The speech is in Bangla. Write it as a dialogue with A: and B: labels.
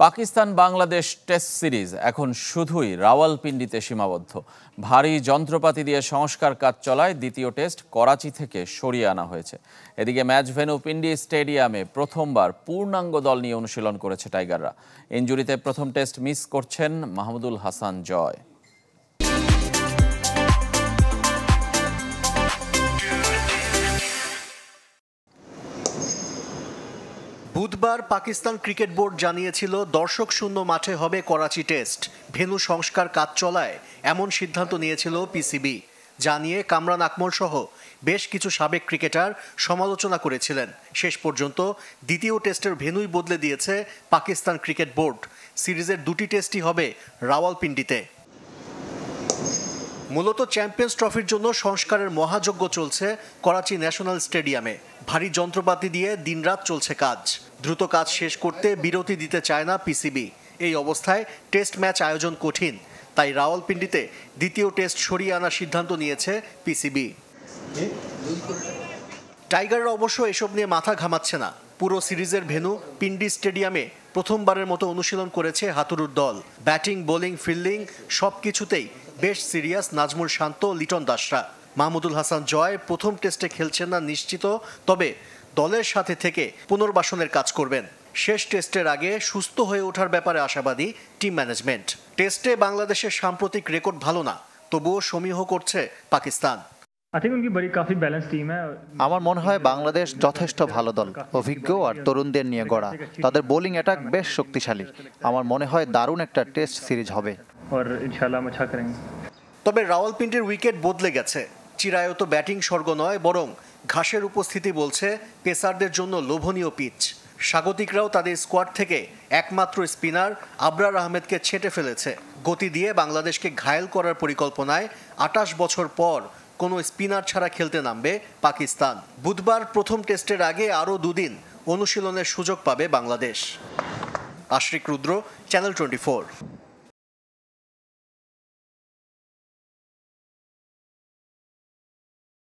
A: পাকিস্তান বাংলাদেশ টেস্ট সিরিজ এখন শুধুই রাওয়ালপিন্ডিতে সীমাবদ্ধ। ভারী যন্ত্রপাতি দিয়ে সংস্কার কাজ চলায় দ্বিতীয় টেস্ট করাচি থেকে সরিয়ে আনা হয়েছে। এদিকে ম্যাচ ভেন্যু পিন্ডি স্টেডিয়ামে প্রথমবার পূর্ণাঙ্গ দল নিয়ে অনুশীলন করেছে টাইগাররা। ইনজুরিতে প্রথম টেস্ট মিস করছেন মাহমুদুল হাসান জয়।
B: বুধবার পাকিস্তান ক্রিকেট বোর্ড জানিয়েছিল দর্শক শূন্য মাঠে হবে করাচি টেস্ট। ভেন্যু সংস্কার কাজ চলায় এমন সিদ্ধান্ত নিয়েছিল পিসিবি। জানিয়ে কামরান আকমল সহ বেশ কিছু সাবেক ক্রিকেটার সমালোচনা করেছিলেন। শেষ পর্যন্ত দ্বিতীয় টেস্টের ভেন্যুই বদলে দিয়েছে পাকিস্তান ক্রিকেট বোর্ড। সিরিজের দুটি টেস্টই হবে রাওয়ালপিন্ডিতে। মূলত চ্যাম্পিয়ন্স ট্রফির জন্য সংস্কারের মহাযজ্ঞ চলছে করাচি ন্যাশনাল স্টেডিয়ামে। ভারী যন্ত্রপাতি দিয়ে দিনরাত চলছে কাজ। দ্রুত কাজ শেষ করতে বিরতি দিতে চায় না পিসিবি। এই অবস্থায় টেস্ট ম্যাচ আয়োজন কঠিন, তাই রাওয়ালপিন্ডিতে দ্বিতীয় টেস্ট সরিয়ে আনার সিদ্ধান্ত নিয়েছে পিসিবি। টাইগাররা অবশ্য এসব নিয়ে মাথা ঘামাচ্ছে না। পুরো সিরিজের ভেন্যু পিন্ডি স্টেডিয়ামে প্রথমবারের মতো অনুশীলন করেছে হাতুড়ুর দল। ব্যাটিং, বোলিং, ফিল্ডিং সবকিছুতেই বেশ সিরিয়াস নাজমুল শান্ত, লিটন দাসরা। মাহমুদুল হাসান জয় প্রথম টেস্টে খেলছেন না নিশ্চিত, তবে দলের সাথে থেকে পুনর্বাসনের কাজ করবেন। শেষ টেস্টের আগে সুস্থ হয়ে ওঠার ব্যাপারে আশাবাদী টিম ম্যানেজমেন্ট। টেস্টে বাংলাদেশের সাম্প্রতিক রেকর্ড ভালো না, তবুও সমীহ করছে পাকিস্তান।
C: আমার মনে হয় বাংলাদেশ যথেষ্ট ভালো দল, অভিজ্ঞ আর তরুণদের নিয়ে গড়া। তাদের বোলিং অ্যাটাক বেশ শক্তিশালী। আমার মনে হয় দারুণ একটা টেস্ট সিরিজ হবে।
B: তবে রাওয়ালপিন্ডির উইকেট বদলে গেছে। চিরায়ত ব্যাটিং স্বর্গ নয়, বরং ঘাসের উপস্থিতি বলছে পেসারদের জন্য লোভনীয় পিচ। স্বাগতিকরাও তাদের স্কোয়াড থেকে একমাত্র স্পিনার আবরার আহমেদকে ছেঁটে ফেলেছে। গতি দিয়ে বাংলাদেশকে ঘায়েল করার পরিকল্পনায় 28 বছর পর কোনো স্পিনার ছাড়া খেলতে নামবে পাকিস্তান। বুধবার প্রথম টেস্টের আগে আরও দুদিন অনুশীলনের সুযোগ পাবে বাংলাদেশ। আশরিক রুদ্র, চ্যানেল 24।